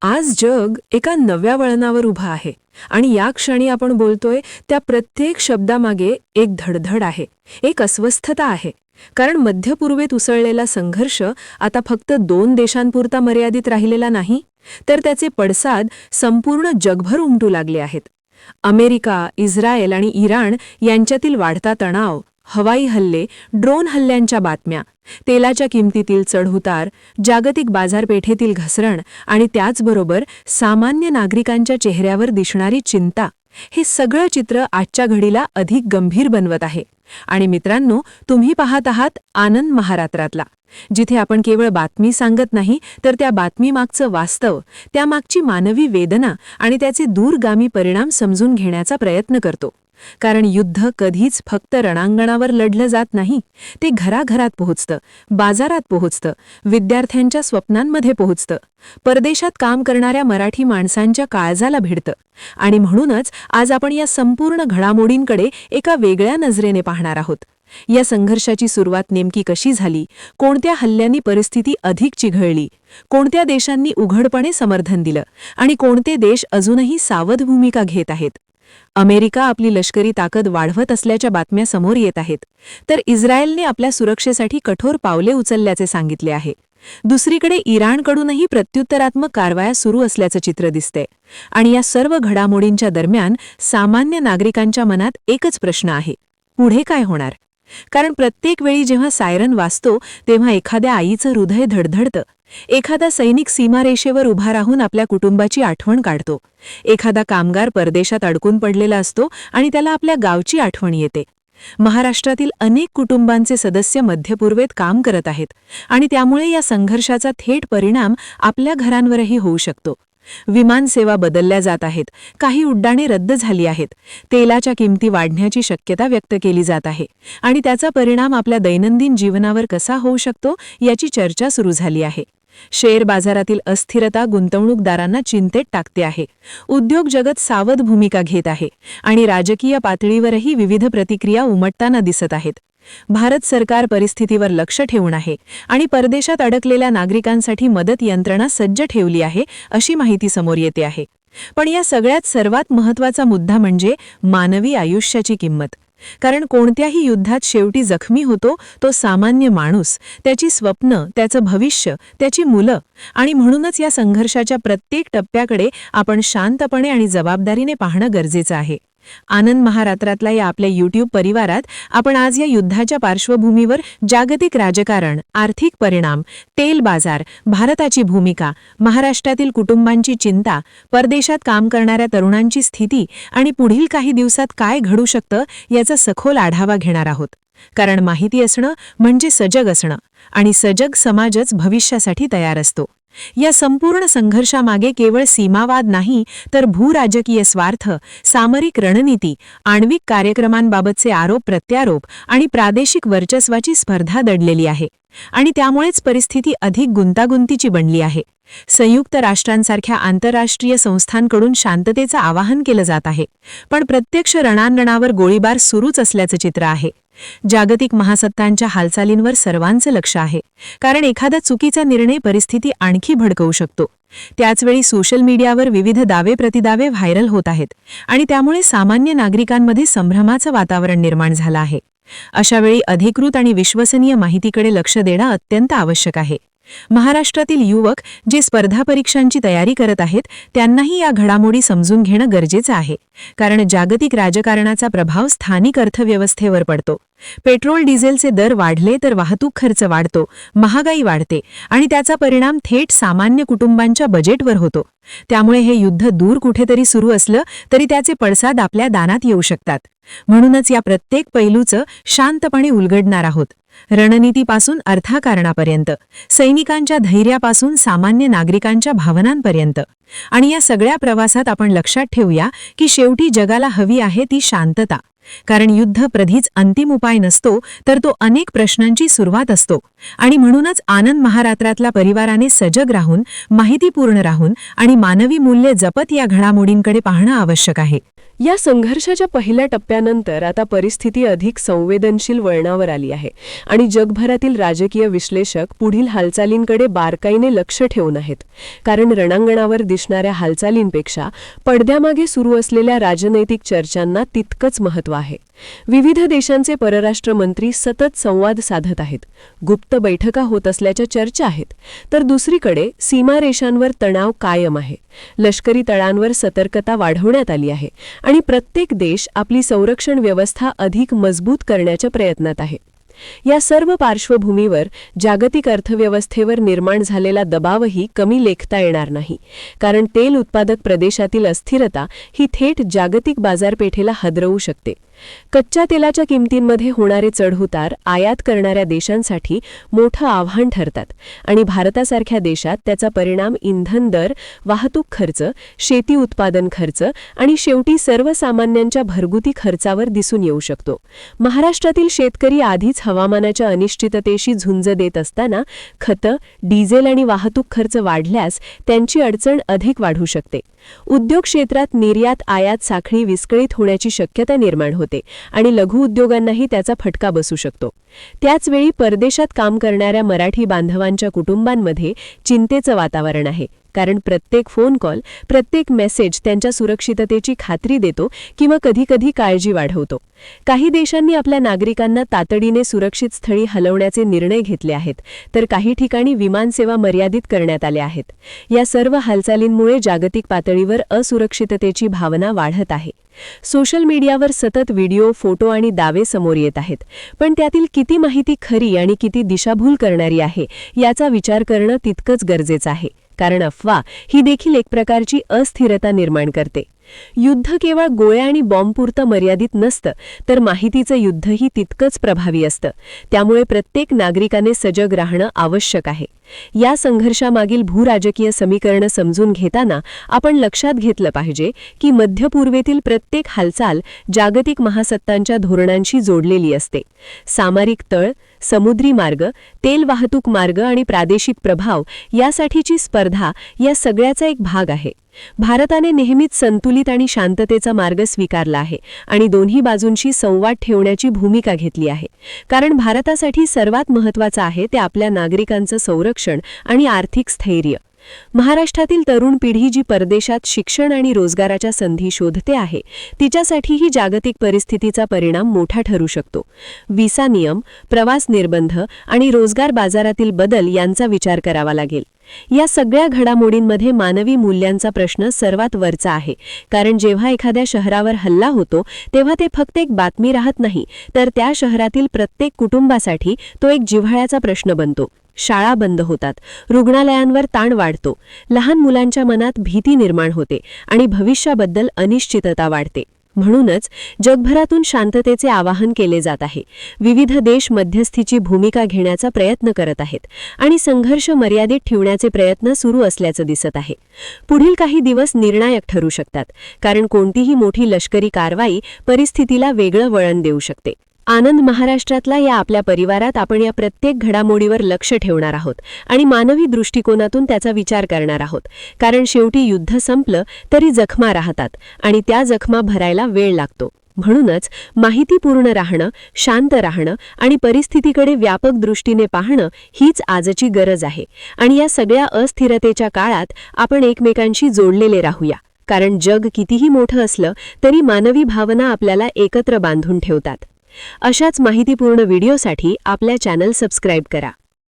आज जग एका नव्या वळणावर उभं आहे आणि या क्षणी आपण बोलतोय त्या प्रत्येक शब्दामागे एक धडधड आहे, एक अस्वस्थता आहे. कारण मध्यपूर्वेत उसळलेला संघर्ष आता फक्त 2 देशांपुरता मर्यादित राहिलेला नाही, तर त्याचे पडसाद संपूर्ण जगभर उमटू लागले आहेत. अमेरिका, इस्रायल आणि इराण यांच्यातील वाढता तणाव, हवाई हल्ले, ड्रोन हल्ल्यांच्या बातम्या, तेलाच्या किमतीतील चढउतार, जागतिक बाजारपेठेतील घसरण आणि त्याचबरोबर सामान्य नागरिकांच्या चेहऱ्यावर दिसणारी चिंता, हे सगळं चित्र आजच्या घडीला अधिक गंभीर बनवत आहे. आणि मित्रांनो, तुम्ही पाहत आहात आनंद महारात्रातला, जिथे आपण केवळ बातमी सांगत नाही, तर त्या बातमीमागचं वास्तव, त्यामागची मानवी वेदना आणि त्याचे दूरगामी परिणाम समजून घेण्याचा प्रयत्न करतो. कारण युद्ध कधीच फक्त रणांगणावर लढलं जात नाही, ते घराघरात पोहोचतं, बाजारात पोहोचतं, विद्यार्थ्यांच्या स्वप्नांमध्ये पोहोचतं, परदेशात काम करणाऱ्या मराठी माणसांच्या काळजाला भिडतं. आणि म्हणूनच आज आपण या संपूर्ण घडामोडींकडे एका वेगळ्या नजरेने पाहणार आहोत. या संघर्षाची सुरुवात नेमकी कशी झाली, कोणत्या हल्ल्यांनी परिस्थिती अधिक चिघळली, कोणत्या देशांनी उघडपणे समर्थन दिलं आणि कोणते देश अजूनही सावध भूमिका घेत आहेत. अमेरिका आपली लष्करी ताकद वाढवत असल्याच्या बातम्या समोर येत आहेत, तर इस्रायलने आपल्या सुरक्षेसाठी कठोर पावले उचलल्याचे सांगितले आहे. दुसरीकडे इराणकडूनही प्रत्युत्तरात्मक कारवाया सुरू असल्याचं चित्र दिसतंय. आणि या सर्व घडामोडींच्या दरम्यान सामान्य नागरिकांच्या मनात एकच प्रश्न आहे: पुढे काय होणार? कारण प्रत्येक वेळी जेव्हा सायरन वाजतो, तेव्हा एखाद्या आईचं हृदय धडधडतं, एखादा सैनिक सीमारेषेवर उभा राहून आपल्या कुटुंबाची आठवण काढतो, एखादा कामगार परदेशात अडकून पडलेला असतो आणि त्याला आपल्या गावची आठवण येते. महाराष्ट्रातील अनेक कुटुंबांचे सदस्य मध्यपूर्वेत काम करत आहेत आणि त्यामुळे या संघर्षाचा थेट परिणाम आपल्या घरांवरही होऊ शकतो. विमानसेवा बदलल्या जात आहेत, काही उड्डाणे रद्द झाली आहेत, तेलाच्या किमती वाढण्याची शक्यता व्यक्त केली जात आहे आणि त्याचा परिणाम आपल्या दैनंदिन जीवनावर कसा होऊ शकतो याची चर्चा सुरू झाली आहे. शेअर बाजारातील अस्थिरता गुंतवणूकदारांना चिंतेत टाकते आहे, उद्योग जगत सावध भूमिका घेत आहे आणि राजकीय पातळीवरही विविध प्रतिक्रिया उमटताना दिसत आहेत. भारत सरकार परिस्थितीवर लक्ष ठेवून आहे आणि परदेशात अडकलेल्या नागरिकांसाठी मदत यंत्रणा सज्ज ठेवली आहे, अशी माहिती समोर येते आहे. पण या सगळ्यात सर्वात महत्त्वाचा मुद्दा म्हणजे मानवी आयुष्याची किंमत. कारण कोणत्याही युद्धात शेवटी जखमी होतो तो सामान्य माणूस, त्याची स्वप्न, त्याचं भविष्य, त्याची मुलं. आणि म्हणूनच या संघर्षाच्या प्रत्येक टप्प्याकडे आपण शांतपणे आणि जबाबदारीने पाहणं गरजेचं आहे. आनंद महारात्रातला या आपल्या YouTube परिवारात आपण आज या युद्धाच्या पार्श्वभूमीवर जागतिक राजकारण, आर्थिक परिणाम, तेल बाजार, भारताची भूमिका, महाराष्ट्रातील कुटुंबांची चिंता, परदेशात काम करणाऱ्या तरुणांची स्थिती आणि पुढील काही दिवसात काय घडू शकतं याचा सखोल आढावा घेणार आहोत. कारण माहिती असणं म्हणजे सजग असणं आणि सजग समाजच भविष्यासाठी तयार असतो. या संपूर्ण संघर्षामागे केवळ सीमावाद नाही, तर भूराजकीय स्वार्थ, सामरिक रणनीती, आण्विक कार्यक्रमांबाबतचे आरोप प्रत्यारोप आणि प्रादेशिक वर्चस्वाची स्पर्धा दडलेली आहे. आणि त्यामुळेच परिस्थिती अधिक गुंतागुंतीची बनली आहे. संयुक्त राष्ट्रांसारख्या आंतरराष्ट्रीय संस्थांकडून शांततेचं आवाहन केलं जात आहे, पण प्रत्यक्ष रणांगणावर गोळीबार सुरूच असल्याचं चित्र आहे. जागतिक महासत्तांच्या हालचालींवर सर्वांचं लक्ष आहे, कारण एखादा चुकीचा निर्णय परिस्थिती आणखी भडकवू शकतो. त्याचवेळी सोशल मीडियावर विविध दावे प्रतिदावे व्हायरल होत आहेत आणि त्यामुळे सामान्य नागरिकांमध्ये संभ्रमाचं वातावरण निर्माण झालं आहे. अशावेळी अधिकृत आणि विश्वसनीय माहितीकडे लक्ष देणं अत्यंत आवश्यक आहे. महाराष्ट्रातील युवक जे स्पर्धा परीक्षांची तयारी करत आहेत, त्यांनाही या घडामोडी समजून घेणं गरजेचं आहे. कारण जागतिक राजकारणाचा प्रभाव स्थानिक अर्थव्यवस्थेवर पडतो. पेट्रोल डिझेलचे दर वाढले तर वाहतूक खर्च वाढतो, महागाई वाढते आणि त्याचा परिणाम थेट सामान्य कुटुंबांच्या बजेटवर होतो. त्यामुळे हे युद्ध दूर कुठेतरी सुरू असलं तरी त्याचे पडसाद आपल्या दारात येऊ शकतात. म्हणूनच या प्रत्येक पैलूचं शांतपणे उलगडणार आहोत. रणनीतीपासून अर्थकारणापर्यंत, सैनिकांच्या धैर्यापासून सामान्य नागरिकांच्या भावनांपर्यंत. आणि या सगळ्या प्रवासात आपण लक्षात ठेवूया की शेवटी जगाला हवी आहे ती शांतता. कारण युद्ध कधीच अंतिम उपाय नसतो, तर तो अनेक प्रश्नांची सुरुवात असतो. आणि म्हणूनच आनंद महारात्रातला परिवाराने सजग राहून, माहितीपूर्ण राहून आणि मानवी मूल्ये जपत या घडामोडींकडे पाहणं आवश्यक आहे. या संघर्षाच्या पहिल्या टप्प्यानंतर आता परिस्थिती अधिक संवेदनशील वळणावर आली आहे आणि जगभरातील राजकीय विश्लेषक पुढील हालचालींकडे बारकाईने लक्ष ठेवून आहेत. कारण रणांगणावर दिसणाऱ्या हालचालींपेक्षा पडद्यामागे सुरू असलेल्या राजनैतिक चर्चांना तितकंच महत्त्व आहे. विविध देशांचे परराष्ट्र मंत्री सतत संवाद साधत आहेत, गुप्त बैठका होत असल्याच्या चर्चा आहेत. तर दुसरीकडे सीमारेषांवर तणाव कायम आहे, लष्करी तळांवर सतर्कता वाढवण्यात आली आहे आणि प्रत्येक देश आपली संरक्षण व्यवस्था अधिक मजबूत करण्याच्या प्रयत्नात आहे. या सर्व पार्श्वभूमीवर जागतिक अर्थव्यवस्थेवर निर्माण झालेला दबावही कमी लेखता येणार नाही. कारण तेल उत्पादक प्रदेशातील अस्थिरता ही थेट जागतिक बाजारपेठेला हादरवू शकते. कच्च्या तेलाच्या किमतींमध्ये होणारे चढउतार आयात करणाऱ्या देशांसाठी मोठं आव्हान ठरतात आणि भारतासारख्या देशात त्याचा परिणाम इंधन दर, वाहतूक खर्च, शेती उत्पादन खर्च आणि शेवटी सर्वसामान्यांच्या भरगुती खर्चावर दिसून येऊ शकतो. महाराष्ट्रातील शेतकरी आधीच हवामानाच्या अनिश्चिततेशी झुंज देत असताना खतं, डिझेल आणि वाहतूक खर्च वाढल्यास त्यांची अडचण अधिक वाढू शकते. उद्योग क्षेत्रात निर्यात आयात साखळी विस्कळीत होण्याची शक्यता निर्माण होते आणि लघु उद्योगांनाही त्याचा फटका बसू शकतो. त्याचवेळी परदेशात काम करणाऱ्या मराठी बांधवांच्या कुटुंबांमध्ये चिंतेचं वातावरण आहे. कारण प्रत्येक फोन कॉल, प्रत्येक मेसेज त्यांच्या सुरक्षिततेची खात्री देतो किंवा कधीकधी काळजी वाढवतो. काही देशांनी आपल्या नागरिकांना तातडीने सुरक्षित स्थळी हलवण्याचे निर्णय घेतले आहेत, तर काही ठिकाणी विमानसेवा मर्यादित करण्यात आल्या आहेत. या सर्व हालचालींमुळे जागतिक पातळीवर असुरक्षिततेची भावना वाढत आहे. सोशल मीडियावर सतत व्हिडिओ, फोटो आणि दावे समोर येत आहेत, पण त्यातील किती माहिती खरी आणि किती दिशाभूल करणारी आहे याचा विचार करणं तितकंच गरजेचं आहे. कारण अफवा ही देखील एक प्रकारची अस्थिरता निर्माण करते. युद्ध केवळ गोळ्या आणि बॉम्बपुरतं मर्यादित नसतं, तर माहितीचं युद्धही तितकंच प्रभावी असतं. त्यामुळे प्रत्येक नागरिकाने सजग राहणं आवश्यक आहे. या संघर्षामागील भूराजकीय समीकरणं समजून घेताना आपण लक्षात घेतलं पाहिजे की मध्य पूर्वेतील प्रत्येक हालचाल जागतिक महासत्तांच्या धोरणांशी जोडलेली असते. सामरिक तळ, समुद्री मार्ग, तेल वाहतूक मार्ग आणि प्रादेशिक प्रभाव यासाठीची स्पर्धा या सगळ्याचा एक भाग आहे. भारताने नेहमीच संतुलित आणि शांततेचा मार्ग स्वीकारला आहे आणि दोन्ही बाजूंशी संवाद ठेवण्याची भूमिका घेतली आहे. कारण भारतासाठी सर्वात महत्त्वाचं आहे ते आपल्या नागरिकांचं संरक्षण आणि आर्थिक स्थैर्य. महाराष्ट्रातील तरुण पिढी जी परदेशात शिक्षण आणि रोजगाराच्या संधी शोधते आहे, तिच्यासाठीही जागतिक परिस्थितीचा परिणाम मोठा ठरू शकतो. व्हिसा नियम, प्रवास निर्बंध आणि रोजगार बाजारातील बदल यांचा विचार करावा लागेल. या सगळ्या घडामोडींमध्ये मानवी मूल्यांचा प्रश्न सर्वात वरचा आहे. कारण जेव्हा एखाद्या शहरावर हल्ला होतो तेव्हा ते फक्त एक बातमी राहत नाही, तर त्या शहरातील प्रत्येक कुटुंबासाठी तो एक जिव्हाळ्याचा प्रश्न बनतो. शाळा बंद होतात, रुग्णालयांवर ताण वाढतो, लहान मुलांच्या मनात भीती निर्माण होते आणि भविष्याबद्दल अनिश्चितता वाढते. म्हणूनच जगभरातून शांततेचे आवाहन केले जात आहे. विविध देश मध्यस्थीची भूमिका घेण्याचा प्रयत्न करत आहेत आणि संघर्ष मर्यादित ठेवण्याचे प्रयत्न सुरू असल्याचं दिसत आहे. पुढील काही दिवस निर्णायक ठरू शकतात, कारण कोणतीही मोठी लष्करी कारवाई परिस्थितीला वेगळं वळण देऊ शकते. आनंद महाराष्ट्रातला या आपल्या परिवारात आपण या प्रत्येक घडामोडीवर लक्ष ठेवणार आहोत आणि मानवी दृष्टिकोनातून त्याचा विचार करणार आहोत. कारण शेवटी युद्ध संपलं तरी जखमा राहतात आणि त्या जखमा भरायला वेळ लागतो. म्हणूनच माहितीपूर्ण राहणं, शांत राहणं आणि परिस्थितीकडे व्यापक दृष्टीने पाहणं हीच आजची गरज आहे. आणि या सगळ्या अस्थिरतेच्या काळात आपण एकमेकांशी जोडलेले राहूया. कारण जग कितीही मोठं असलं तरी मानवी भावना आपल्याला एकत्र बांधून ठेवतात. अशाच माहितीपूर्ण व्हिडिओसाठी आपल्या चॅनल सबस्क्राईब करा.